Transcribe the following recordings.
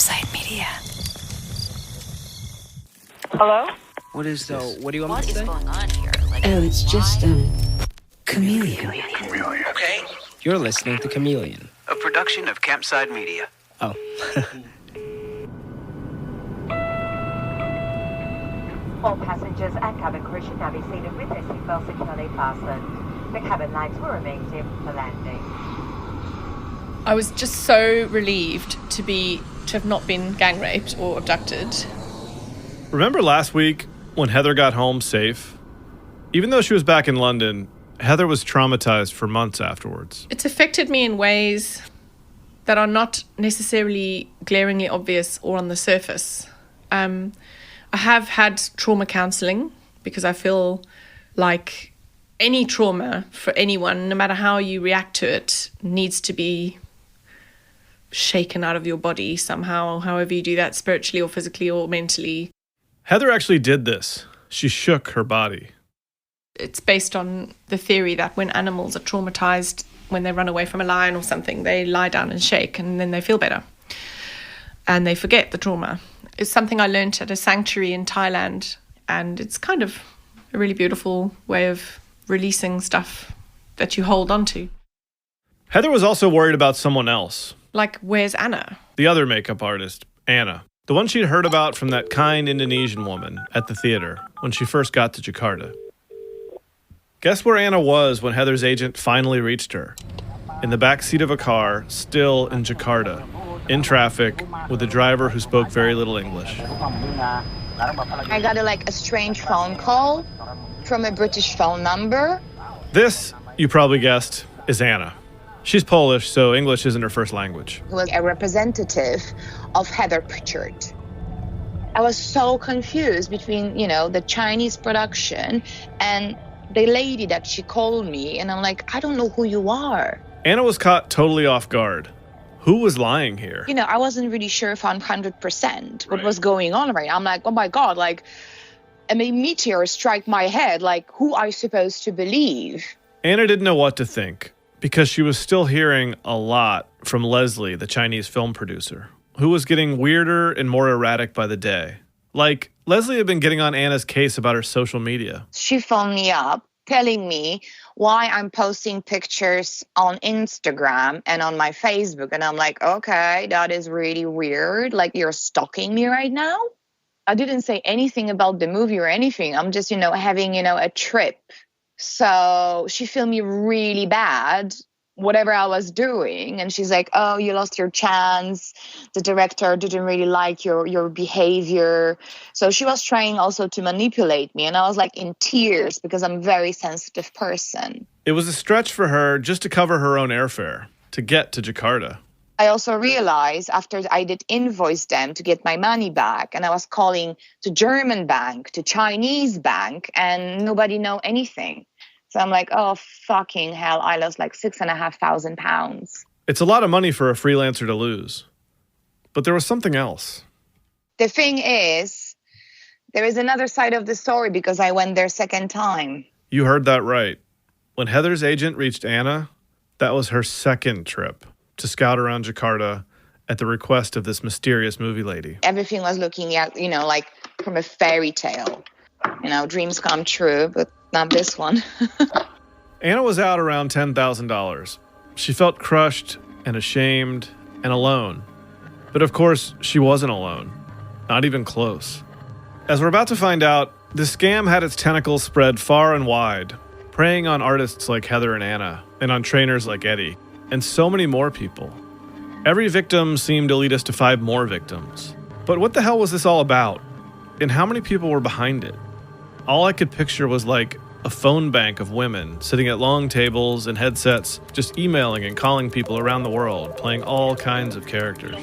Campsite Media. Hello? What is this? So, what do you want me to say? What is going on here? It's just, Chameleon. Okay. You're listening to Chameleon. A production of Campsite Media. Oh. All passengers and cabin crew should now be seated with their seatbelts securely fastened. The cabin lights will remain dim for landing. I was just so relieved to have not been gang raped or abducted. Remember last week when Heather got home safe? Even though she was back in London, Heather was traumatized for months afterwards. It's affected me in ways that are not necessarily glaringly obvious or on the surface. I have had trauma counselling because I feel like any trauma for anyone, no matter how you react to it, needs to be shaken out of your body somehow, however you do that, spiritually or physically or mentally. Heather actually did this. She shook her body. It's based on the theory that when animals are traumatized, when they run away from a lion or something, they lie down and shake and then they feel better. And they forget the trauma. It's something I learned at a sanctuary in Thailand, and it's kind of a really beautiful way of releasing stuff that you hold on to. Heather was also worried about someone else. Like, where's Anna? The other makeup artist, Anna. The one she'd heard about from that kind Indonesian woman at the theater when she first got to Jakarta. Guess where Anna was when Heather's agent finally reached her? In the back seat of a car, still in Jakarta, in traffic, with a driver who spoke very little English. I got a strange phone call from a British phone number. This, you probably guessed, is Anna. She's Polish, so English isn't her first language. Who was a representative of Heather Pritchard. I was so confused between, the Chinese production and the lady that she called me, and I'm like, I don't know who you are. Anna was caught totally off guard. Who was lying here? I wasn't really sure if I'm 100% what was going on right now. I'm like, oh my God, a meteor struck my head. Who are you supposed to believe? Anna didn't know what to think, because she was still hearing a lot from Leslie, the Chinese film producer, who was getting weirder and more erratic by the day. Leslie had been getting on Anna's case about her social media. She phoned me up telling me why I'm posting pictures on Instagram and on my Facebook. And I'm like, okay, that is really weird. You're stalking me right now? I didn't say anything about the movie or anything. I'm just, having, a trip. So she filmed me really bad, whatever I was doing. And she's like, oh, you lost your chance. The director didn't really like your behavior. So she was trying also to manipulate me. And I was in tears because I'm a very sensitive person. It was a stretch for her just to cover her own airfare, to get to Jakarta. I also realized after I did invoice them to get my money back, and I was calling to German bank, to Chinese bank, and nobody know anything. So I'm like, oh, fucking hell, I lost £6,500. It's a lot of money for a freelancer to lose. But there was something else. The thing is, there is another side of the story because I went there second time. You heard that right. When Heather's agent reached Anna, that was her second trip to scout around Jakarta at the request of this mysterious movie lady. Everything was looking at, from a fairy tale. Dreams come true, but not this one. Anna was out around $10,000. She felt crushed and ashamed and alone. But of course, she wasn't alone. Not even close. As we're about to find out, the scam had its tentacles spread far and wide, preying on artists like Heather and Anna, and on trainers like Eddie, and so many more people. Every victim seemed to lead us to 5 more victims. But what the hell was this all about? And how many people were behind it? All I could picture was a phone bank of women sitting at long tables and headsets, just emailing and calling people around the world, playing all kinds of characters.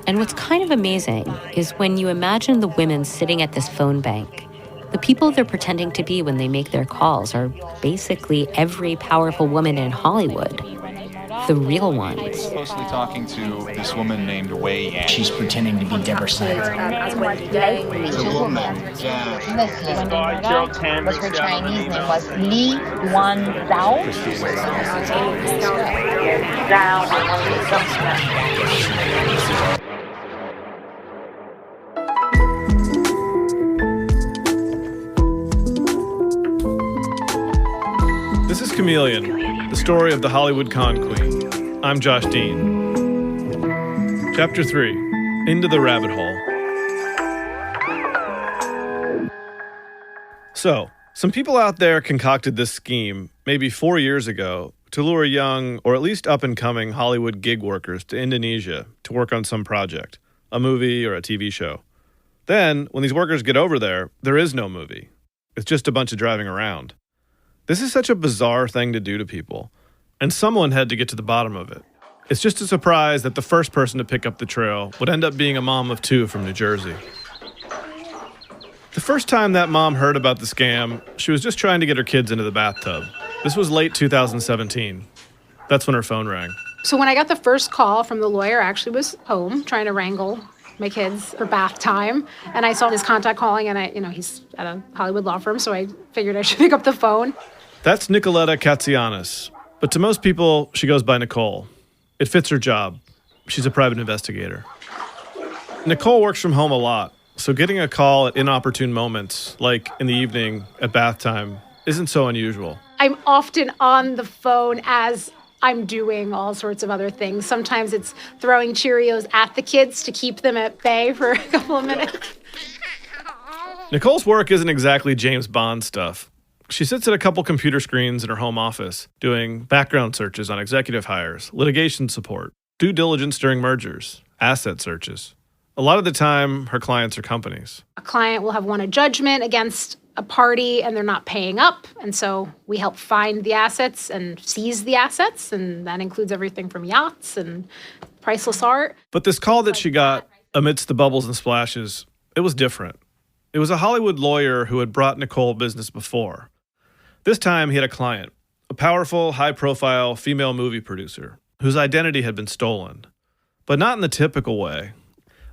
And what's kind of amazing is when you imagine the women sitting at this phone bank, the people they're pretending to be when they make their calls are basically every powerful woman in Hollywood. The real ones. I'm supposed to be talking to this woman named Wei Yan. She's pretending to be Deborah Snyder. The woman, but her Chinese name was Li Wan Zhao. Chameleon, the story of the Hollywood con queen. I'm Josh Dean. Chapter 3, Into the Rabbit Hole. So, some people out there concocted this scheme maybe 4 years ago to lure young, or at least up-and-coming Hollywood gig workers to Indonesia to work on some project, a movie or a TV show. Then, when these workers get over there is no movie. It's just a bunch of driving around. This is such a bizarre thing to do to people, and someone had to get to the bottom of it. It's just a surprise that the first person to pick up the trail would end up being a mom of two from New Jersey. The first time that mom heard about the scam, she was just trying to get her kids into the bathtub. This was late 2017. That's when her phone rang. So when I got the first call from the lawyer, I actually was home trying to wrangle my kids for bath time. And I saw his contact calling, and he's at a Hollywood law firm, so I figured I should pick up the phone. That's Nicoletta Katsianis. But to most people, she goes by Nicole. It fits her job. She's a private investigator. Nicole works from home a lot, so getting a call at inopportune moments, like in the evening at bath time, isn't so unusual. I'm often on the phone as I'm doing all sorts of other things. Sometimes it's throwing Cheerios at the kids to keep them at bay for a couple of minutes. Nicole's work isn't exactly James Bond stuff. She sits at a couple computer screens in her home office, doing background searches on executive hires, litigation support, due diligence during mergers, asset searches. A lot of the time, her clients are companies. A client will have won a judgment against a party and they're not paying up. And so we help find the assets and seize the assets. And that includes everything from yachts and priceless art. But this call that she got amidst the bubbles and splashes, it was different. It was a Hollywood lawyer who had brought Nicole business before. This time he had a client, a powerful, high-profile female movie producer whose identity had been stolen. But not in the typical way.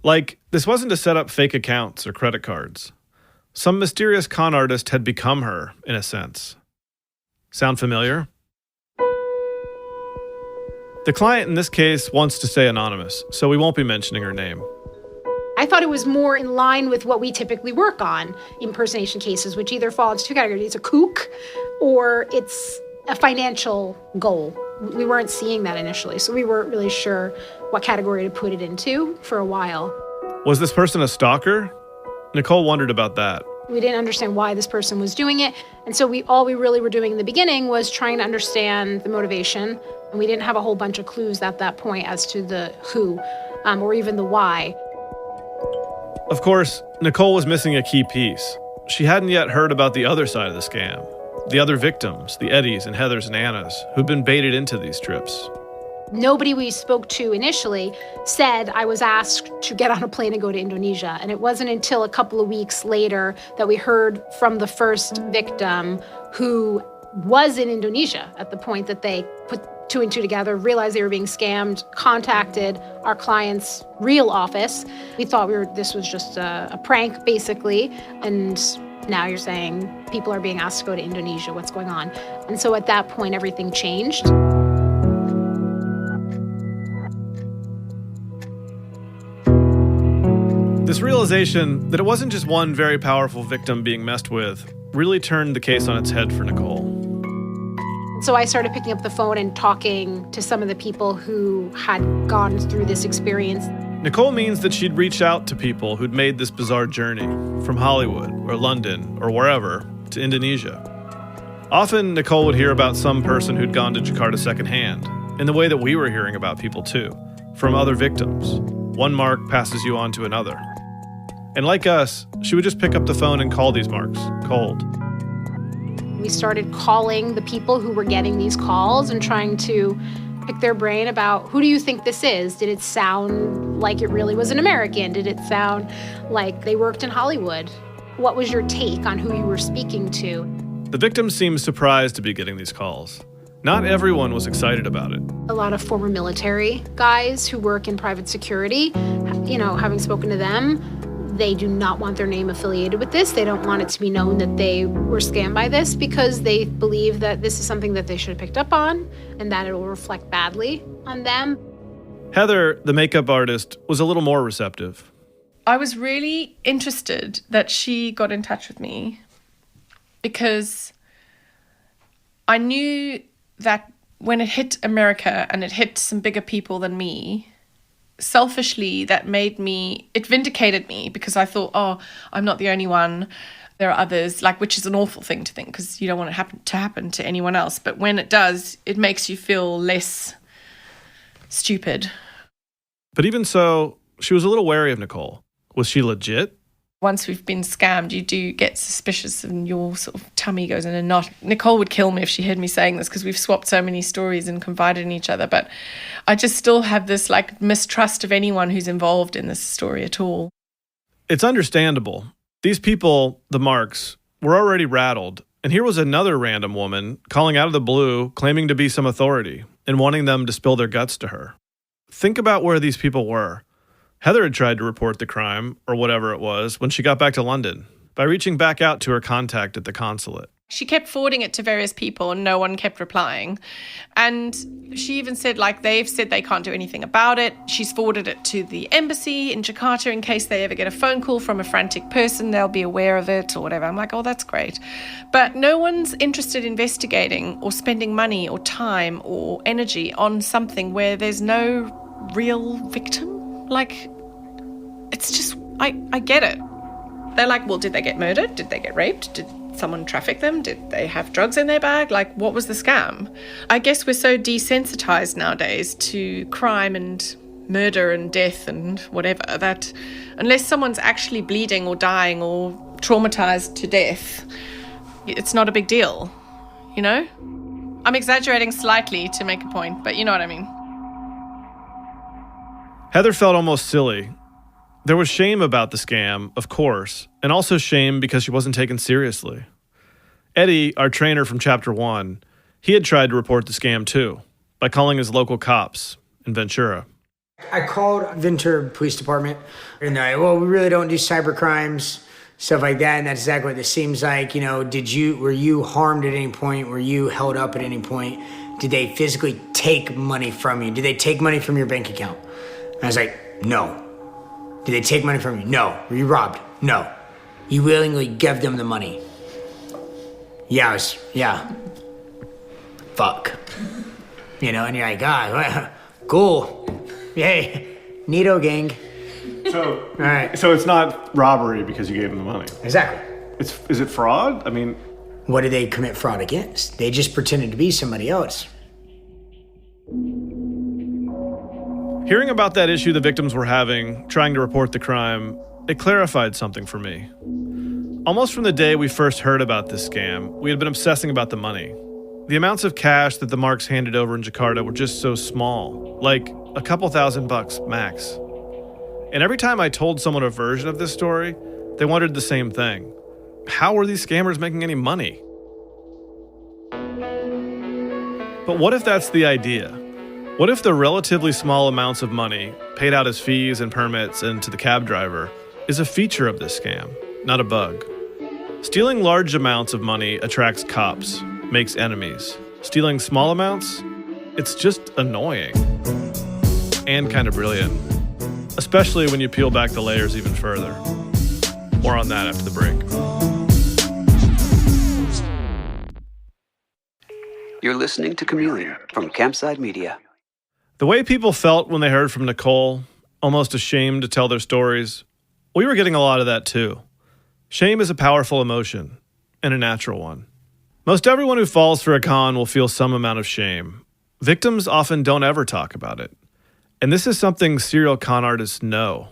Like, this wasn't to set up fake accounts or credit cards. Some mysterious con artist had become her, in a sense. Sound familiar? The client in this case wants to stay anonymous, so we won't be mentioning her name. I thought it was more in line with what we typically work on, impersonation cases, which either fall into two categories. It's a kook or it's a financial goal. We weren't seeing that initially, so we weren't really sure what category to put it into for a while. Was this person a stalker? Nicole wondered about that. We didn't understand why this person was doing it. And so all we really were doing in the beginning was trying to understand the motivation. And we didn't have a whole bunch of clues at that point as to the who or even the why. Of course, Nicole was missing a key piece. She hadn't yet heard about the other side of the scam. The other victims, the Eddies and Heathers and Annas, who'd been baited into these trips. Nobody we spoke to initially said I was asked to get on a plane and go to Indonesia. And it wasn't until a couple of weeks later that we heard from the first victim who was in Indonesia at the point that they put two and two together, realized they were being scammed, contacted our client's real office. We thought this was just a prank, basically. And now you're saying people are being asked to go to Indonesia. What's going on? And so at that point, everything changed. This realization that it wasn't just one very powerful victim being messed with really turned the case on its head for Nicole. So I started picking up the phone and talking to some of the people who had gone through this experience. Nicole means that she'd reached out to people who'd made this bizarre journey from Hollywood or London or wherever to Indonesia. Often, Nicole would hear about some person who'd gone to Jakarta secondhand, in the way that we were hearing about people too, from other victims. One mark passes you on to another. And like us, she would just pick up the phone and call these marks, cold. We started calling the people who were getting these calls and trying to pick their brain about, who do you think this is? Did it sound like it really was an American? Did it sound like they worked in Hollywood? What was your take on who you were speaking to? The victim seemed surprised to be getting these calls. Not everyone was excited about it. A lot of former military guys who work in private security, having spoken to them, they do not want their name affiliated with this. They don't want it to be known that they were scammed by this because they believe that this is something that they should have picked up on and that it will reflect badly on them. Heather, the makeup artist, was a little more receptive. I was really interested that she got in touch with me because I knew that when it hit America and it hit some bigger people than me, selfishly, it vindicated me, because I thought, oh, I'm not the only one. There are others, which is an awful thing to think, because you don't want it to happen to anyone else. But when it does, it makes you feel less stupid. But even so, she was a little wary of Nicole. Was she legit? Once we've been scammed, you do get suspicious and your sort of tummy goes in a knot. Nicole would kill me if she heard me saying this, because we've swapped so many stories and confided in each other. But I just still have this mistrust of anyone who's involved in this story at all. It's understandable. These people, the Marks, were already rattled. And here was another random woman calling out of the blue, claiming to be some authority and wanting them to spill their guts to her. Think about where these people were. Heather had tried to report the crime, or whatever it was, when she got back to London, by reaching back out to her contact at the consulate. She kept forwarding it to various people and no one kept replying. And she even said, they've said they can't do anything about it. She's forwarded it to the embassy in Jakarta in case they ever get a phone call from a frantic person, they'll be aware of it or whatever. I'm like, oh, that's great. But no one's interested in investigating or spending money or time or energy on something where there's no real victim. It's just, I get it. They're like, well, did they get murdered? Did they get raped? Did someone traffic them? Did they have drugs in their bag? What was the scam? I guess we're so desensitized nowadays to crime and murder and death and whatever that unless someone's actually bleeding or dying or traumatized to death, it's not a big deal, you know? I'm exaggerating slightly to make a point, but you know what I mean. Heather felt almost silly. There was shame about the scam, of course, and also shame because she wasn't taken seriously. Eddie, our trainer from Chapter 1, he had tried to report the scam too, by calling his local cops in Ventura. I called Ventura Police Department, and they're like, well, we really don't do cyber crimes, stuff like that, and that's exactly what this seems like. Were you harmed at any point? Were you held up at any point? Did they physically take money from you? Did they take money from your bank account? And I was like, no. Did they take money from you? No. Were you robbed? No. You willingly gave them the money? Yeah. Fuck. And you're like, cool. Yay. Neato gang. So, all right. So it's not robbery because you gave them the money? Exactly. Is it fraud? I mean... What did they commit fraud against? They just pretended to be somebody else. Hearing about that issue the victims were having, trying to report the crime, it clarified something for me. Almost from the day we first heard about this scam, we had been obsessing about the money. The amounts of cash that the Marks handed over in Jakarta were just so small, like a couple $1,000 max. And every time I told someone a version of this story, they wondered the same thing. How were these scammers making any money? But what if that's the idea? What if the relatively small amounts of money paid out as fees and permits and to the cab driver is a feature of this scam, not a bug? Stealing large amounts of money attracts cops, makes enemies. Stealing small amounts, it's just annoying. And kind of brilliant. Especially when you peel back the layers even further. More on that after the break. You're listening to Chameleon from Campside Media. The way people felt when they heard from Nicole, almost ashamed to tell their stories, we were getting a lot of that too. Shame is a powerful emotion, and a natural one. Most everyone who falls for a con will feel some amount of shame. Victims often don't ever talk about it. And this is something serial con artists know.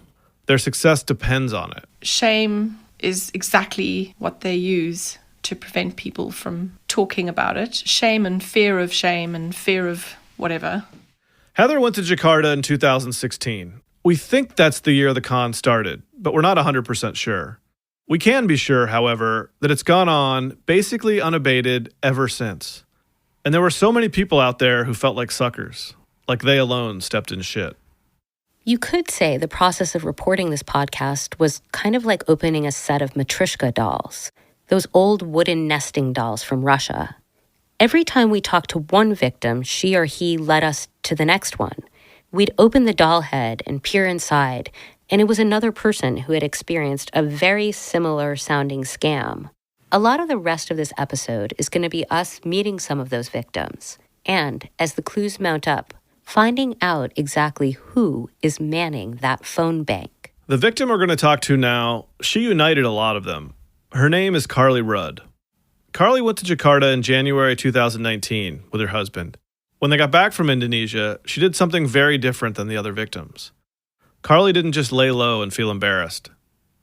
Their success depends on it. Shame is exactly what they use to prevent people from talking about it. Shame and fear of whatever. Heather went to Jakarta in 2016. We think that's the year the con started, but we're not 100% sure. We can be sure, however, that it's gone on basically unabated ever since. And there were so many people out there who felt like suckers, like they alone stepped in shit. You could say the process of reporting this podcast was kind of like opening a set of Matryoshka dolls, those old wooden nesting dolls from Russia. Every time we talked to one victim, she or he led us to the next one. We'd open the doll head and peer inside, and it was another person who had experienced a very similar sounding scam. A lot of the rest of this episode is going to be us meeting some of those victims And as the clues mount up, finding out exactly who is manning that phone bank. The victim we're going to talk to now, she united a lot of them. Her name is Carly Rudd. Carly went to Jakarta in January 2019 with her husband. When they got back from Indonesia, she did something very different than the other victims. Carly didn't just lay low and feel embarrassed.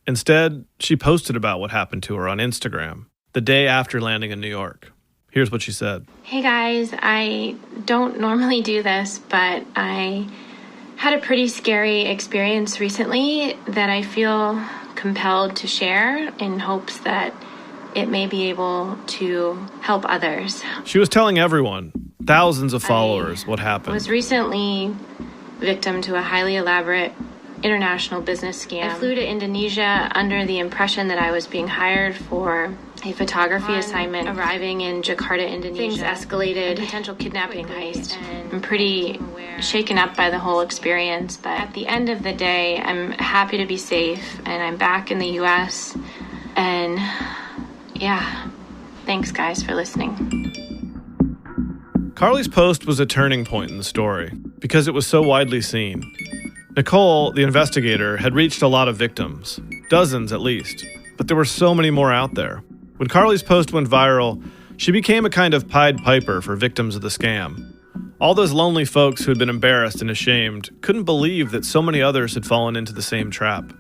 Instead, she posted about what happened to her on Instagram the day after landing in New York. Here's what she said. Hey guys, I don't normally do this, but I had a pretty scary experience recently that I feel compelled to share in hopes that it may be able to help others. She was telling everyone, thousands of followers, what happened. I was recently victim to a highly elaborate international business scam. I flew to Indonesia under the impression that I was being hired for a photography assignment. Arriving in Jakarta, Indonesia, things escalated, a potential kidnapping heist. I'm pretty shaken up by the whole experience, but at the end of the day, I'm happy to be safe, and I'm back in the U.S., and yeah, thanks guys for listening. Carly's post was a turning point in the story because it was so widely seen. Nicole, the investigator, had reached a lot of victims, dozens at least, but there were so many more out there. When Carly's post went viral, she became a kind of Pied Piper for victims of the scam. All those lonely folks who had been embarrassed and ashamed couldn't believe that so many others had fallen into the same trap.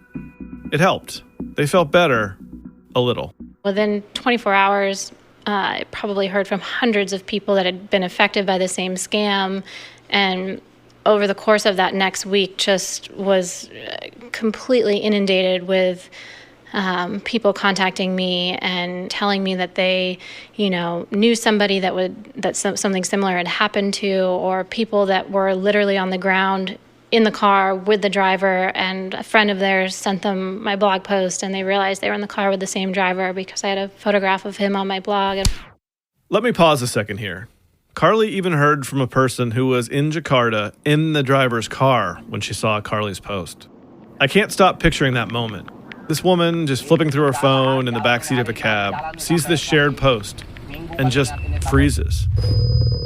It helped. They felt better, a little. Within 24 hours, I probably heard from hundreds of people that had been affected by the same scam, and over the course of that next week just was completely inundated with people contacting me and telling me that they, knew somebody that something similar had happened to, or people that were literally on the ground in the car with the driver, and a friend of theirs sent them my blog post and they realized they were in the car with the same driver because I had a photograph of him on my blog. Let me pause a second here. Carly even heard from a person who was in Jakarta in the driver's car when she saw Carly's post. I can't stop picturing that moment. This woman, just flipping through her phone in the backseat of a cab, sees this shared post and just freezes.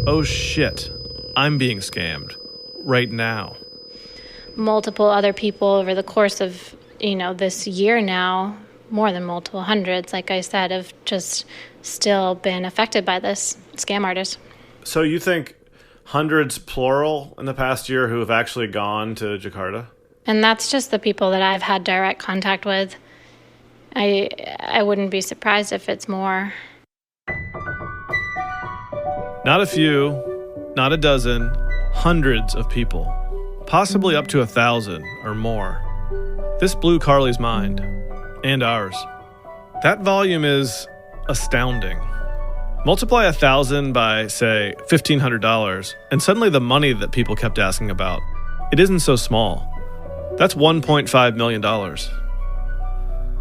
Oh shit, I'm being scammed right now. Multiple other people over the course of, this year now, more than multiple hundreds, like I said, have just still been affected by this scam artist. So you think hundreds, plural, in the past year who have actually gone to Jakarta? And that's just the people that I've had direct contact with. I wouldn't be surprised if it's more. Not a few, not a dozen, hundreds of people. Possibly up to 1,000 or more. This blew Carly's mind, and ours. That volume is astounding. Multiply 1,000 by, say, $1,500, and suddenly the money that people kept asking about, it isn't so small. That's $1.5 million.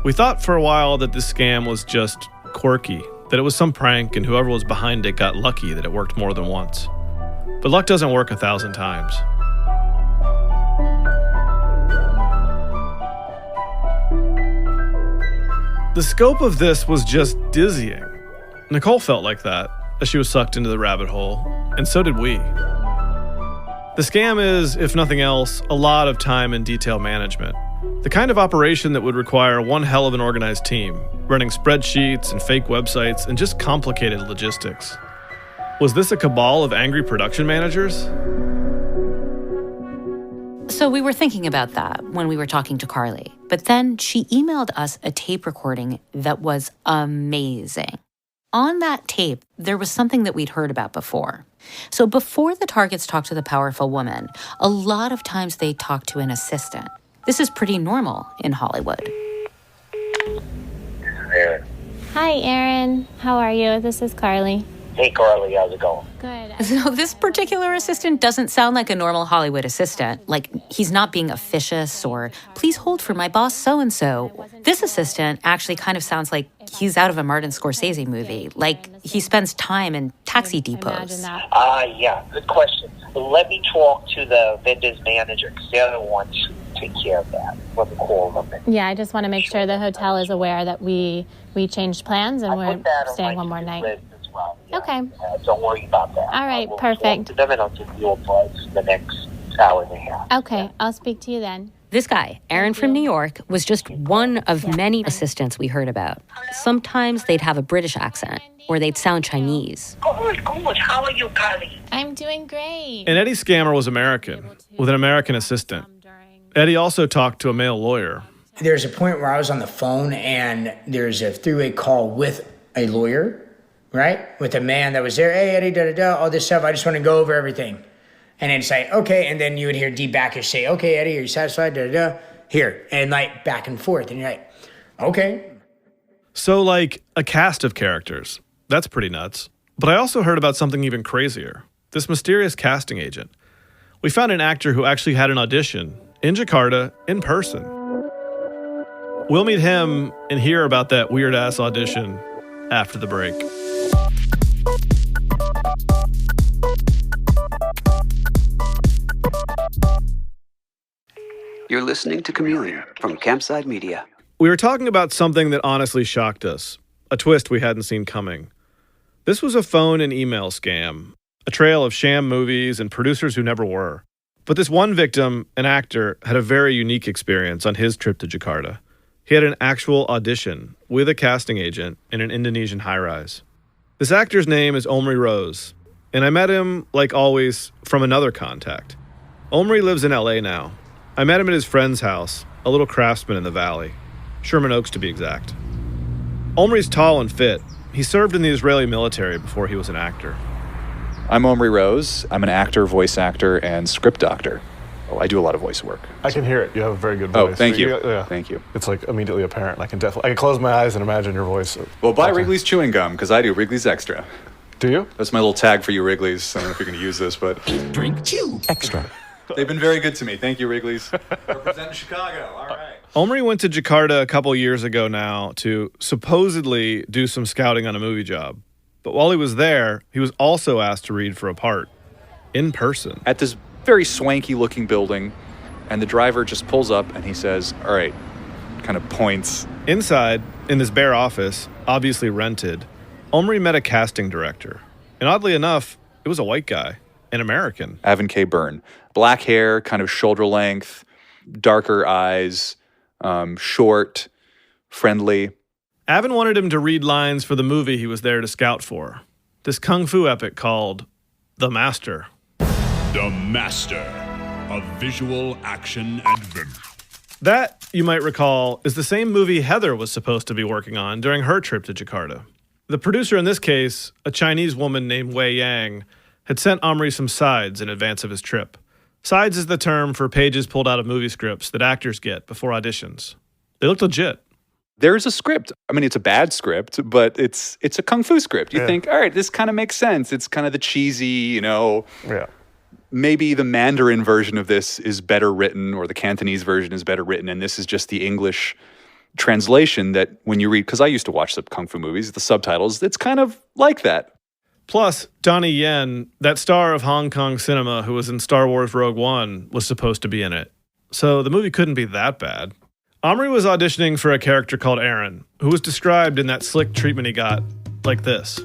We thought for a while that this scam was just quirky, that it was some prank and whoever was behind it got lucky that it worked more than once. But luck doesn't work 1,000 times. The scope of this was just dizzying. Nicole felt like that as she was sucked into the rabbit hole, and so did we. The scam is, if nothing else, a lot of time and detail management. The kind of operation that would require one hell of an organized team, running spreadsheets and fake websites and just complicated logistics. Was this a cabal of angry production managers? So we were thinking about that when we were talking to Carly. But then she emailed us a tape recording that was amazing. On that tape, there was something that we'd heard about before. So before the targets talk to the powerful woman, a lot of times they talk to an assistant. This is pretty normal in Hollywood. Aaron. Hi, Aaron. How are you? This is Carly. Hey, Carly. How's it going? Good. So this particular assistant doesn't sound like a normal Hollywood assistant. Like, he's not being officious or, please hold for my boss so-and-so. This assistant actually kind of sounds like he's out of a Martin Scorsese movie. Like, he spends time in taxi depots. Yeah. Good question. Let me talk to the vendor's manager because they're the ones who take care of that. Let me call them. Yeah, I just want to make sure the hotel is aware that we changed plans and we're staying one more night. Well. Okay. Don't worry about that. All right, We'll perfect. talk to them, and I'll give you a buzz the next hour and a half. Okay, I'll speak to you then. This guy, Aaron from New York, was just one of many assistants we heard about. Sometimes they'd have a British accent, or they'd sound Chinese. Good. How are you, Carly? I'm doing great. And Eddie's scammer was American, with an American assistant. Eddie also talked to a male lawyer. There's a point where I was on the phone and there's a three-way call with a lawyer, right? With a man that was there. Hey, Eddie, da-da-da, all this stuff. I just want to go over everything. And then it's like, okay. And then you would hear D. Backus say, okay, Eddie, are you satisfied? Da-da-da. Here. And like back and forth. And you're like, okay. So like a cast of characters. That's pretty nuts. But I also heard about something even crazier. This mysterious casting agent. We found an actor who actually had an audition in Jakarta in person. We'll meet him and hear about that weird-ass audition after the break. You're listening to Chameleon from Campside Media. We were talking about something that honestly shocked us, a twist we hadn't seen coming. This was a phone and email scam, a trail of sham movies and producers who never were. But this one victim, an actor, had a very unique experience on his trip to Jakarta. He had an actual audition with a casting agent in an Indonesian high-rise. This actor's name is Omri Rose, and I met him, like always, from another contact. Omri lives in LA now. I met him at his friend's house, a little craftsman in the valley. Sherman Oaks, to be exact. Omri's tall and fit. He served in the Israeli military before he was an actor. I'm Omri Rose. I'm an actor, voice actor, and script doctor. Oh, I do a lot of voice work. I can hear it. You have a very good voice. Oh, thank you. Yeah. Thank you. It's like immediately apparent. I can close my eyes and imagine your voice. Well, buy Wrigley's chewing gum, because I do Wrigley's Extra. Do you? That's my little tag for you, Wrigley's. I don't know if you're going to use this, but... Drink Chew Extra. They've been very good to me. Thank you, Wrigley's. Representing Chicago. All right. Omri went to Jakarta a couple years ago now to supposedly do some scouting on a movie job. But while he was there, he was also asked to read for a part. In person. At this very swanky-looking building, and the driver just pulls up and he says, all right, kind of points. Inside, in this bare office, obviously rented, Omri met a casting director. And oddly enough, it was a white guy, an American. Avin K. Byrne. Black hair, kind of shoulder length, darker eyes, short, friendly. Avin wanted him to read lines for the movie he was there to scout for. This kung fu epic called The Master. The Master, a visual action adventure. That, you might recall, is the same movie Heather was supposed to be working on during her trip to Jakarta. The producer in this case, a Chinese woman named Wei Yang, had sent Omri some sides in advance of his trip. Sides is the term for pages pulled out of movie scripts that actors get before auditions. They looked legit. There's a script. I mean, it's a bad script, but it's a kung fu script. You think, all right, this kind of makes sense. It's kind of the cheesy, maybe the Mandarin version of this is better written, or the Cantonese version is better written, and this is just the English translation that when you read, because I used to watch the kung fu movies, the subtitles, it's kind of like that. Plus, Donnie Yen, that star of Hong Kong cinema who was in Star Wars Rogue One, was supposed to be in it. So the movie couldn't be that bad. Omri was auditioning for a character called Aaron, who was described in that slick treatment he got like this.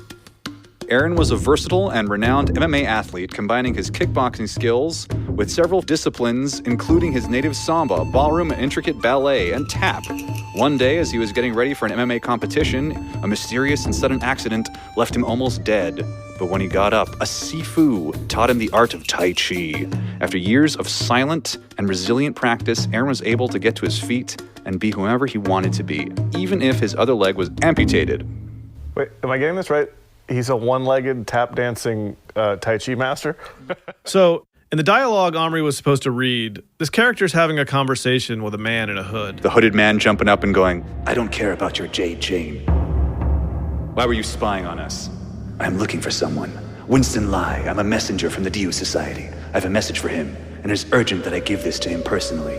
Aaron was a versatile and renowned MMA athlete, combining his kickboxing skills with several disciplines, including his native samba, ballroom, and intricate ballet, and tap. One day, as he was getting ready for an MMA competition, a mysterious and sudden accident left him almost dead. But when he got up, a Sifu taught him the art of Tai Chi. After years of silent and resilient practice, Aaron was able to get to his feet and be whoever he wanted to be, even if his other leg was amputated. Wait, am I getting this right? He's a one-legged tap-dancing Tai Chi master? So, in the dialogue Omri was supposed to read, this character's having a conversation with a man in a hood. The hooded man jumping up and going, I don't care about your jade chain. Why were you spying on us? I'm looking for someone. Winston Lai. I'm a messenger from the Diu Society. I have a message for him, and it's urgent that I give this to him personally.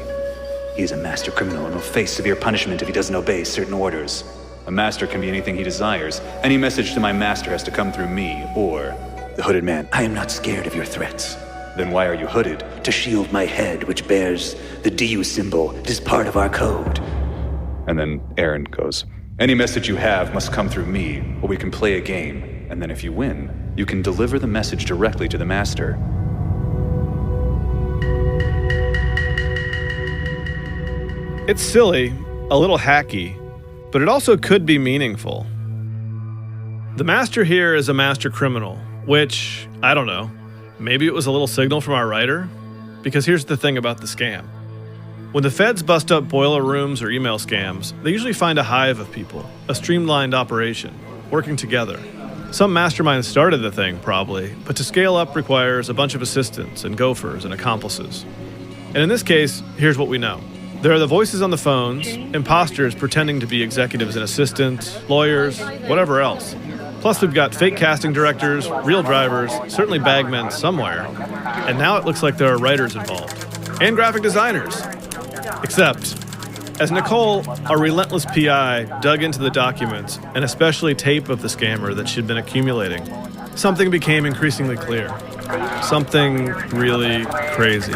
He is a master criminal and will face severe punishment if he doesn't obey certain orders. A master can be anything he desires. Any message to my master has to come through me, or... The hooded man. I am not scared of your threats. Then why are you hooded? To shield my head, which bears the Diu symbol. It is part of our code. And then Aaron goes, any message you have must come through me, or we can play a game, And then if you win, you can deliver the message directly to the master. It's silly, a little hacky, but it also could be meaningful. The master here is a master criminal, which, I don't know, maybe it was a little signal from our writer? Because here's the thing about the scam. When the feds bust up boiler rooms or email scams, they usually find a hive of people, a streamlined operation, working together. Some mastermind started the thing, probably, but to scale up requires a bunch of assistants and gophers and accomplices. And in this case, here's what we know. There are the voices on the phones, imposters pretending to be executives and assistants, lawyers, whatever else. Plus we've got fake casting directors, real drivers, certainly bagmen somewhere. And now it looks like there are writers involved. And graphic designers. Except, as Nicole, our relentless PI, dug into the documents, and especially tape of the scammer that she'd been accumulating, something became increasingly clear. Something really crazy.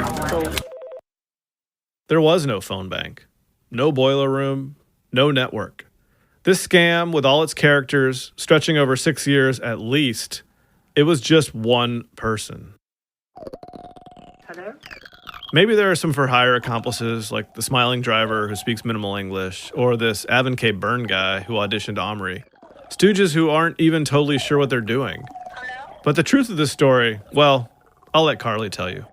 There was no phone bank, no boiler room, no network. This scam, with all its characters, stretching over 6 years at least, it was just one person. Hello? Maybe there are some for-hire accomplices, like the smiling driver who speaks minimal English, or this Avon K. Byrne guy who auditioned Omri. Stooges who aren't even totally sure what they're doing. But the truth of this story, well, I'll let Carly tell you.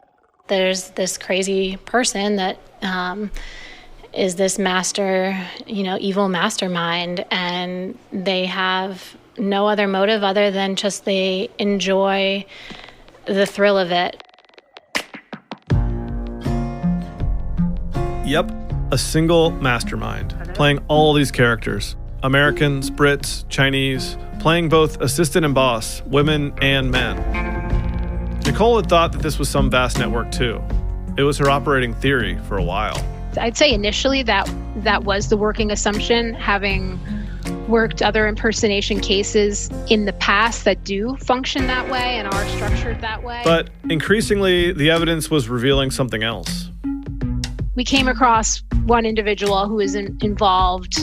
There's this crazy person that is this master, evil mastermind, and they have no other motive other than just they enjoy the thrill of it. Yep, a single mastermind, playing all these characters. Americans, Brits, Chinese, playing both assistant and boss, women and men. Nicole had thought that this was some vast network too. It was her operating theory for a while. I'd say initially that was the working assumption, having worked other impersonation cases in the past that do function that way and are structured that way. But increasingly, the evidence was revealing something else. We came across one individual who is involved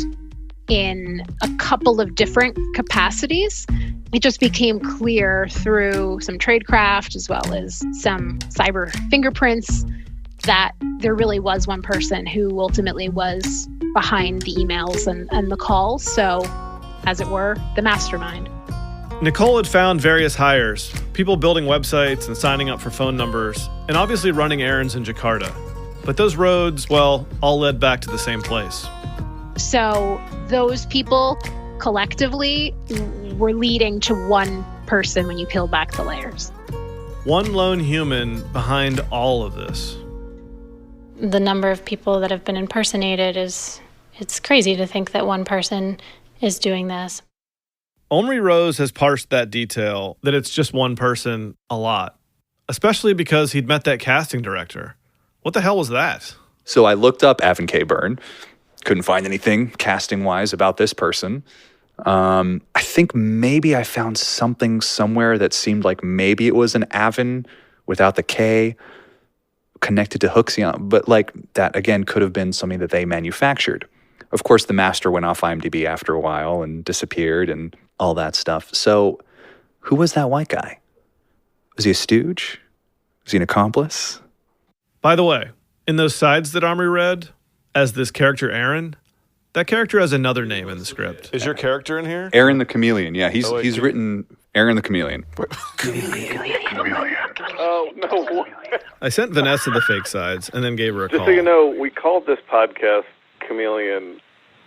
in a couple of different capacities. It just became clear through some tradecraft as well as some cyber fingerprints that there really was one person who ultimately was behind the emails and the calls. So, as it were, the mastermind. Nicole had found various hires, people building websites and signing up for phone numbers, and obviously running errands in Jakarta. But those roads, well, all led back to the same place. So those people collectively were leading to one person when you peel back the layers. One lone human behind all of this. The number of people that have been impersonated it's crazy to think that one person is doing this. Omri Rose has parsed that detail, that it's just one person, a lot. Especially because he'd met that casting director. What the hell was that? So I looked up Avon K. Byrne. Couldn't find anything casting-wise about this person. I think maybe I found something somewhere that seemed like maybe it was an Avon without the K connected to Huxion. But like that, again, could have been something that they manufactured. Of course, the master went off IMDb after a while and disappeared and all that stuff. So who was that white guy? Was he a stooge? Was he an accomplice? By the way, in those sides that Omri read, as this character Aaron, that character has another name in the script. Is your character in here? Aaron the Chameleon. Yeah, he's written Aaron the Chameleon. Oh, no. I sent Vanessa the fake sides and then gave her a call. Just so you know, we called this podcast Chameleon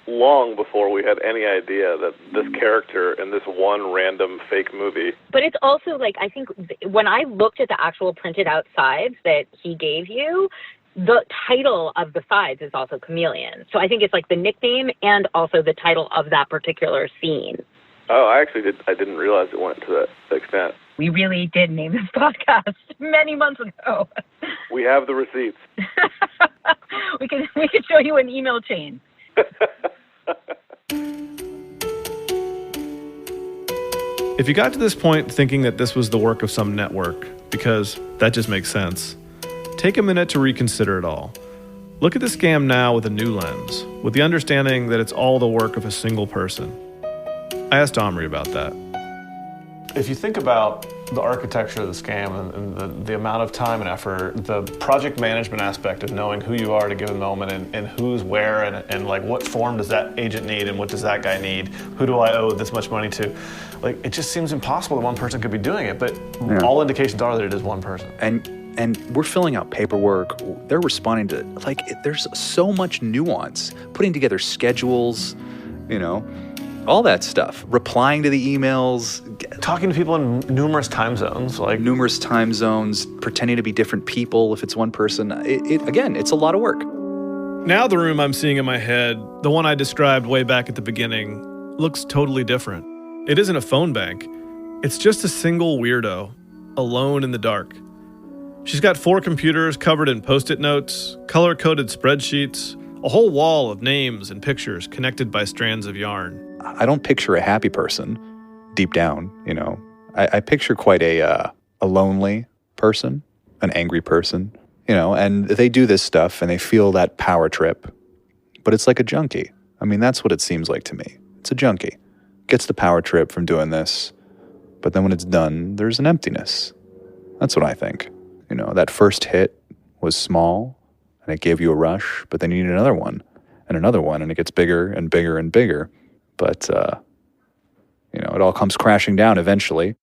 long before we had any idea that this character in this one random fake movie. But it's also like, I think when I looked at the actual printed out sides that he gave you, the title of the sides is also Chameleon. So I think it's like the nickname and also the title of that particular scene. Oh, I didn't realize it went to that extent. We really did name this podcast many months ago. We have the receipts. we could show you an email chain. If you got to this point thinking that this was the work of some network, because that just makes sense, take a minute to reconsider it all. Look at the scam now with a new lens, with the understanding that it's all the work of a single person. I asked Omri about that. If you think about the architecture of the scam and the amount of time and effort, the project management aspect of knowing who you are at a given moment and who's where and like what form does that agent need and what does that guy need, who do I owe this much money to, like it just seems impossible that one person could be doing it, but all indications are that it is one person. And we're filling out paperwork. They're responding to, like, there's so much nuance. Putting together schedules, you know, all that stuff. Replying to the emails. Talking to people in numerous time zones. Numerous time zones, pretending to be different people if it's one person. Again, it's a lot of work. Now the room I'm seeing in my head, the one I described way back at the beginning, looks totally different. It isn't a phone bank. It's just a single weirdo, alone in the dark. She's got 4 computers covered in Post-it notes, color-coded spreadsheets, a whole wall of names and pictures connected by strands of yarn. I don't picture a happy person deep down, you know. I picture quite a lonely person, an angry person, you know, and they do this stuff and they feel that power trip, but it's like a junkie. I mean, that's what it seems like to me. It's a junkie. Gets the power trip from doing this, but then when it's done, there's an emptiness. That's what I think. You know, that first hit was small and it gave you a rush, but then you need another one, and it gets bigger and bigger and bigger. But, you know, it all comes crashing down eventually.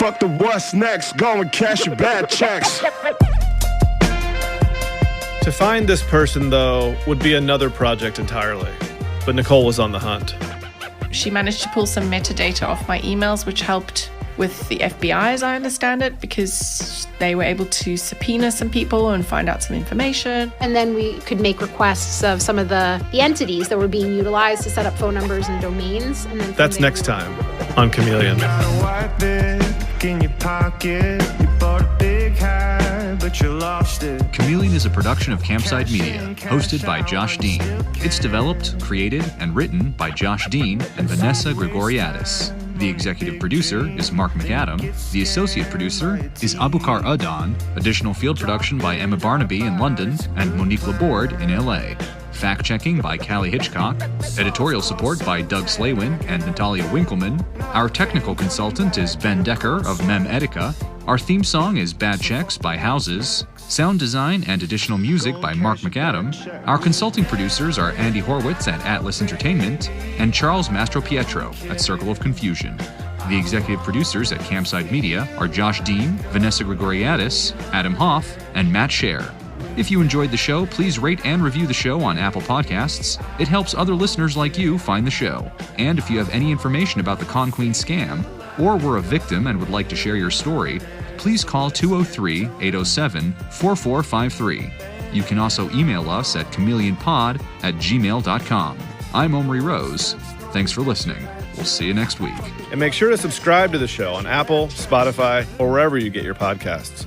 Fuck the what's next, go and cash your bad checks. To find this person, though, would be another project entirely. But Nicole was on the hunt. She managed to pull some metadata off my emails, which helped with the FBI, as I understand it, because they were able to subpoena some people and find out some information. And then we could make requests of some of the entities that were being utilized to set up phone numbers and domains. And then that's next time on Chameleon. Chameleon is a production of Campside Media, hosted by Josh Dean. It's developed, created, and written by Josh Dean and Vanessa Gregoriadis. The executive producer is Mark McAdam. The associate producer is Abukar Adan. Additional field production by Emma Barnaby in London and Monique Laborde in LA. Fact-checking by Callie Hitchcock. Editorial support by Doug Slaywin and Natalia Winkleman. Our technical consultant is Ben Decker of Mem Etica. Our theme song is Bad Checks by Houses. Sound design and additional music by Mark McAdam. Our consulting producers are Andy Horwitz at Atlas Entertainment and Charles Mastropietro at Circle of Confusion. The executive producers at Campside Media are Josh Dean, Vanessa Gregoriadis, Adam Hoff, and Matt Scher. If you enjoyed the show, please rate and review the show on Apple Podcasts. It helps other listeners like you find the show. And if you have any information about the Con Queen scam, or were a victim and would like to share your story, please call 203-807-4453. You can also email us at chameleonpod@gmail.com. I'm Omri Rose. Thanks for listening. We'll see you next week. And make sure to subscribe to the show on Apple, Spotify, or wherever you get your podcasts.